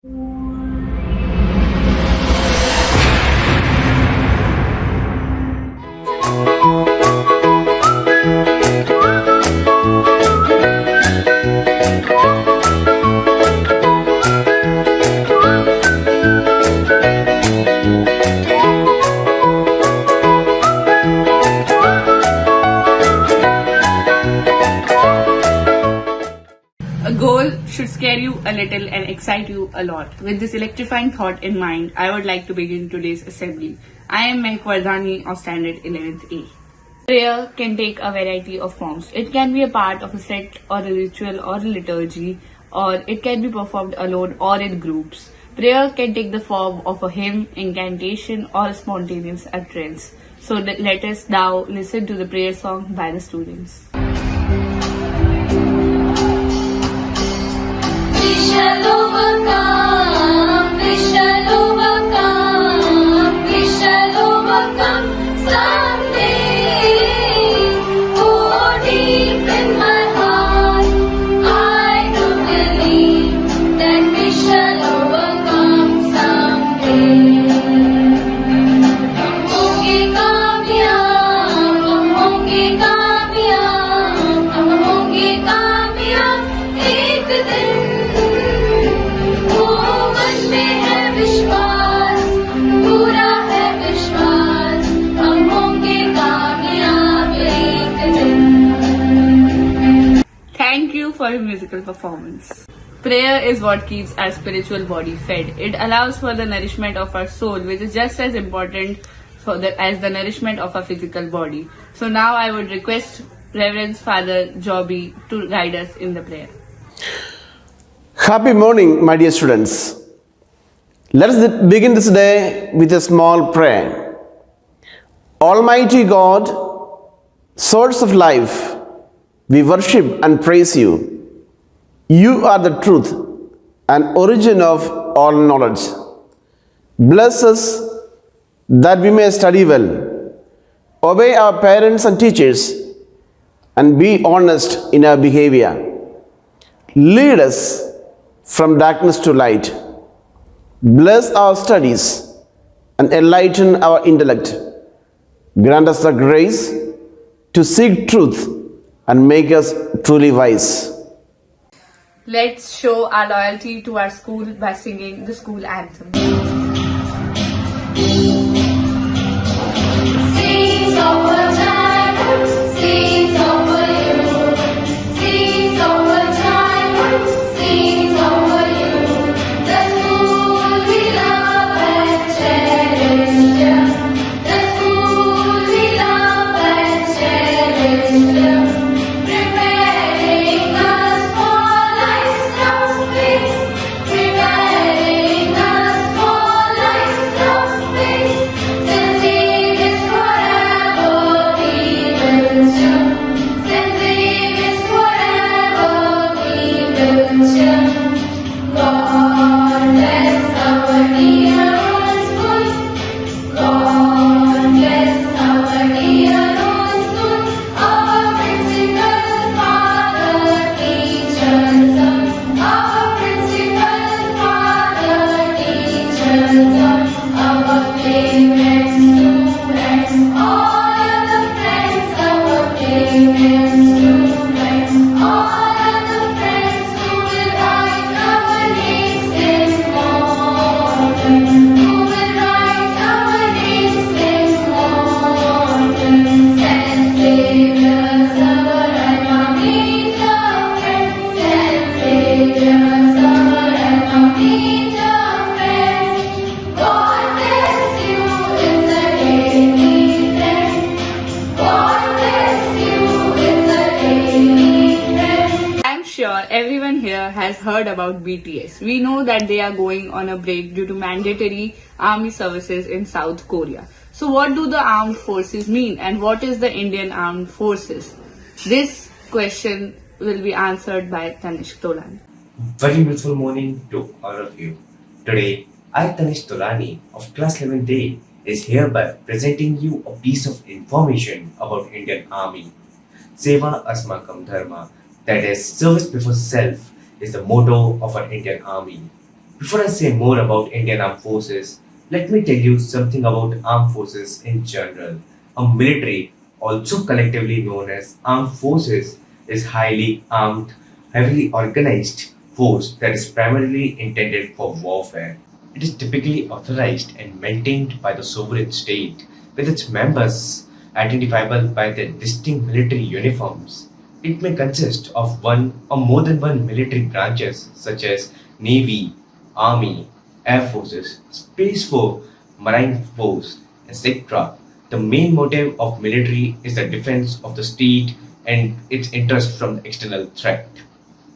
A goal should scare you a little and excite you a lot. With this electrifying thought in mind, I would like to begin today's assembly. I am Mehak Vardhani of Standard 11th A. Prayer can take a variety of forms. It can be a part of a set or a ritual or a liturgy, or it can be performed alone or in groups. Prayer can take the form of a hymn, incantation, or a spontaneous utterance. So let us now listen to the prayer song by the students. We shall overcome, we shall overcome, we shall overcome someday. Oh, deep in my heart, I do believe that we shall overcome someday. हम होंगे कामयाब, हम होंगे कामयाब एक दिन। Thank you for your musical performance. Prayer is what keeps our spiritual body fed. It allows for the nourishment of our soul, which is just as important as the nourishment of our physical body. So now I would request Reverend Father Joby to guide us in the prayer. Happy morning, my dear students. Let us begin this day with a small prayer. Almighty God, source of life, we worship and praise you. You are the truth and origin of all knowledge. Bless us that we may study well, obey our parents and teachers, and be honest in our behavior. Lead us from darkness to light. Bless our studies and enlighten our intellect. Grant us the grace to seek truth and make us truly wise. Let's show our loyalty to our school by singing the school anthem. Seeds over childhood, seeds over you. Seeds over childhood, seeds over you. The school we love and cherish, dear. The school we love and cherish, dear. Preparing us for life's tough ways. Preparing us for life's tough ways. St.Xavier forever we will cheer. St.Xavier forever we will cheer. God bless our dear old school. God bless our dear old school. Our principal, father, teachers, our principal, father, teachers, our parents, students, all of the friends, our parents, students, all of the friends who will write our names in mortal, who will write our names in mortal. St.Xavier's our and our major friend. St.Xavier's our and our major friend. God bless you is the daily friend. God bless you is the daily friend. I'm sure everyone here has heard about BTS. We know that they are going on a break due to mandatory army services in South Korea. So what do the armed forces mean and what is the Indian Armed Forces? This question will be answered by Tanishq Tolani. Very beautiful morning to all of you. Today, I, Tanishq Tolani of Class 11 Day, is hereby presenting you a piece of information about Indian Army. Seva Asmakam Dharma, that is, service before self, is the motto of our Indian Army. Before I say more about Indian Armed Forces, let me tell you something about armed forces in general. A military, also collectively known as armed forces, is highly armed, heavily organized force that is primarily intended for warfare. It is typically authorized and maintained by the sovereign state, with its members identifiable by their distinct military uniforms. It may consist of one or more than one military branches such as Navy, Army, Air Forces, Space Force, Marine Force, etc. The main motive of military is the defense of the state and its interest from the external threat.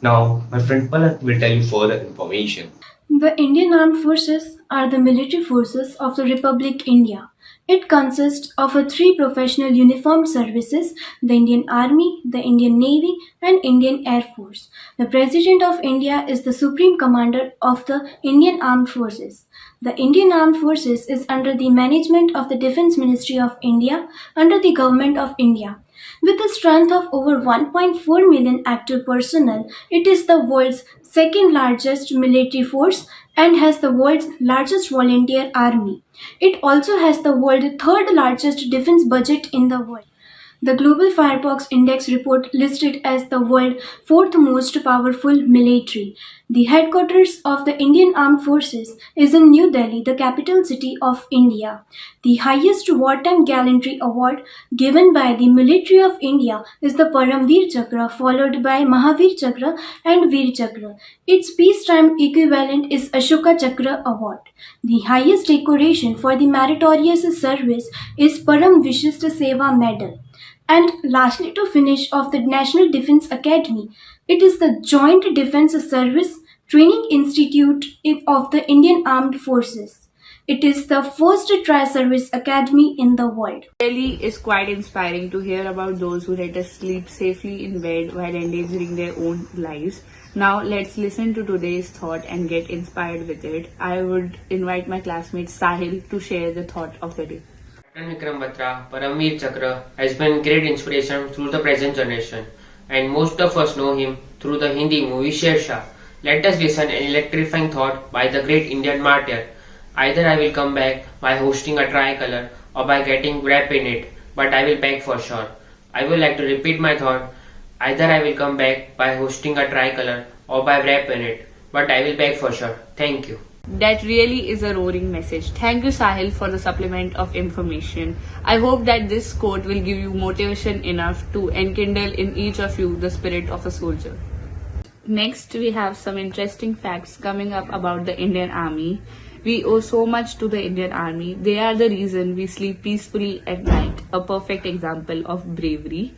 Now, my friend Palak will tell you further information. The Indian Armed Forces are the military forces of the Republic India. It consists of three professional uniformed services: the Indian Army, the Indian Navy, and Indian Air Force. The President of India is the Supreme Commander of the Indian Armed Forces. The Indian Armed Forces is under the management of the Defence Ministry of India under the Government of India. With a strength of over 1.4 million active personnel, it is the world's second largest military force and has the world's largest volunteer army. It also has the world's third largest defense budget in the world. The Global Firefox Index report listed as the world's fourth most powerful military. The headquarters of the Indian Armed Forces is in New Delhi, the capital city of India. The highest wartime gallantry award given by the military of India is the Paramveer Chakra, followed by Mahavir Chakra and Veer Chakra. Its peacetime equivalent is Ashoka Chakra award. The highest decoration for the meritorious service is Param Vishishta Seva Medal. And lastly, to finish off, the National Defence Academy. It is the Joint Defence Service Training Institute of the Indian Armed Forces. It is the first tri-service academy in the world. Really is quite inspiring to hear about those who let us sleep safely in bed while endangering their own lives. Now let's listen to today's thought and get inspired with it. I would invite my classmate Sahil to share the thought of the day. Captain Vikram Batra, Paramveer Chakra, has been great inspiration through the present generation, and most of us know him through the Hindi movie Sher. Let us listen an electrifying thought by the great Indian martyr. Either I will come back by hosting a tricolor or by getting wrapped in it, but I will back for sure. I would like to repeat my thought. Either I will come back by hosting a tricolor or by wrapped in it, but I will back for sure. Thank you. That really is a roaring message. Thank you, Sahil, for the supplement of information. I hope that this quote will give you motivation enough to enkindle in each of you the spirit of a soldier. Next, we have some interesting facts coming up about the Indian Army. We owe so much to the Indian Army. They are the reason we sleep peacefully at night, a perfect example of bravery.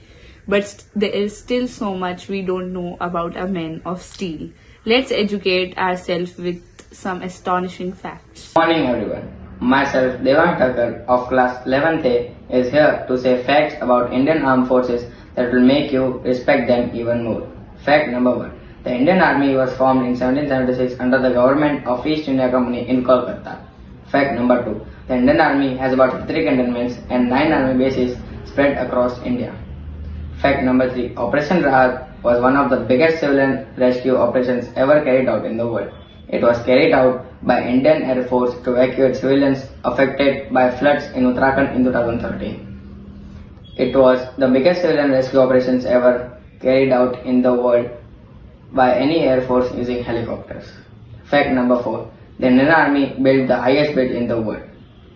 But there is still so much we don't know about our men of steel. Let's educate ourselves with some astonishing facts. Morning everyone. Myself Devang Thakkar of class 11th A is here to say facts about Indian Armed Forces that will make you respect them even more. Fact number 1. The Indian Army was formed in 1776 under the government of East India Company in Kolkata. Fact number 2. The Indian Army has about 53 cantonments and 9 army bases spread across India. Fact number 3. Operation Rahat was one of the biggest civilian rescue operations ever carried out in the world. It was carried out by Indian Air Force to evacuate civilians affected by floods in Uttarakhand in 2013. It was the biggest civilian rescue operations ever carried out in the world by any Air Force using helicopters. Fact number 4. The Indian Army built the highest bridge in the world.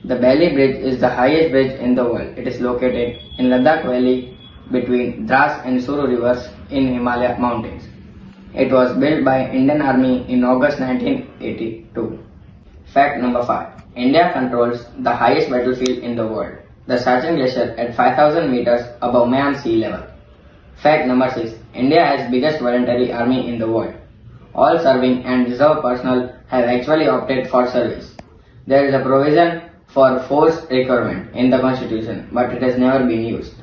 The Bailey Bridge is the highest bridge in the world. It is located in Ladakh Valley between Dras and Suru rivers in Himalaya mountains. It was built by Indian Army in August 1982. Fact number 5. India controls the highest battlefield in the world, the Siachen Glacier at 5,000 meters above Mayan sea level. Fact number 6. India has biggest voluntary army in the world. All serving and reserve personnel have actually opted for service. There is a provision for forced recruitment in the constitution, but it has never been used.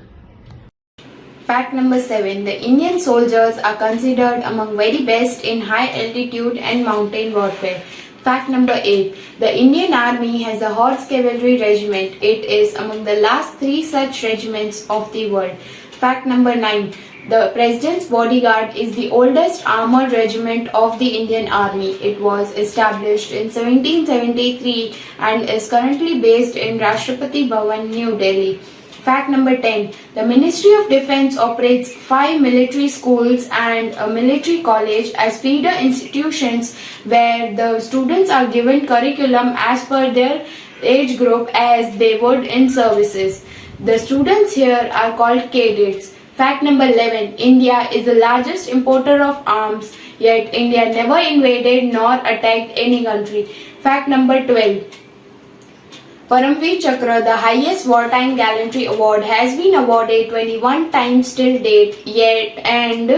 Fact number 7. The Indian soldiers are considered among very best in high altitude and mountain warfare. Fact number 8. The Indian Army has a horse cavalry regiment. It is among the last 3 such regiments of the world. Fact number 9. The President's Bodyguard is the oldest armored regiment of the Indian Army. It was established in 1773 and is currently based in Rashtrapati Bhavan, New Delhi. Fact number 10. The Ministry of Defence operates 5 military schools and a military college as feeder institutions where the students are given curriculum as per their age group as they would in services. The students here are called cadets. Fact number 11. India is the largest importer of arms, yet India never invaded nor attacked any country. Fact number 12. Paramveer Chakra, the highest wartime gallantry award, has been awarded 21 times till date, yet and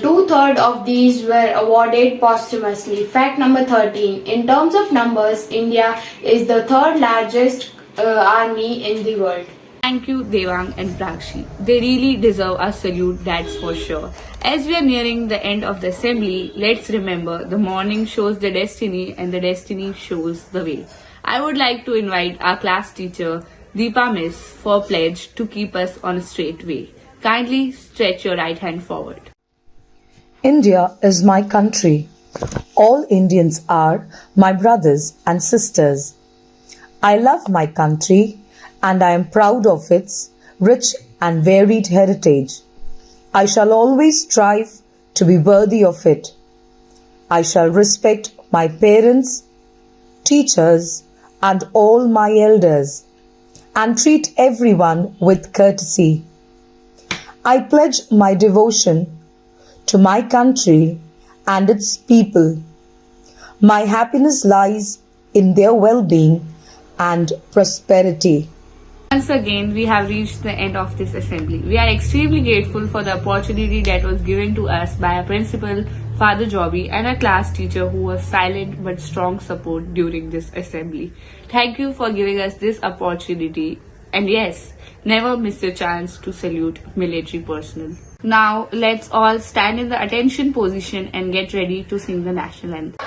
2/3 of these were awarded posthumously. Fact number 13. In terms of numbers, India is the third largest army in the world. Thank you, Devang and Prakshi. They really deserve a salute, that's for sure. As we are nearing the end of the assembly, let's remember the morning shows the destiny and the destiny shows the way. I would like to invite our class teacher, Deepa Miss, for a pledge to keep us on a straight way. Kindly stretch your right hand forward. India is my country. All Indians are my brothers and sisters. I love my country and I am proud of its rich and varied heritage. I shall always strive to be worthy of it. I shall respect my parents, teachers, and all my elders, and treat everyone with courtesy. I pledge my devotion to my country and its people. My happiness lies in their well-being and prosperity. Once again, we have reached the end of this assembly. We are extremely grateful for the opportunity that was given to us by our principal, Father Jobby, and our class teacher who was silent but strong support during this assembly. Thank you for giving us this opportunity. And yes, never miss your chance to salute military personnel. Now, let's all stand in the attention position and get ready to sing the national anthem.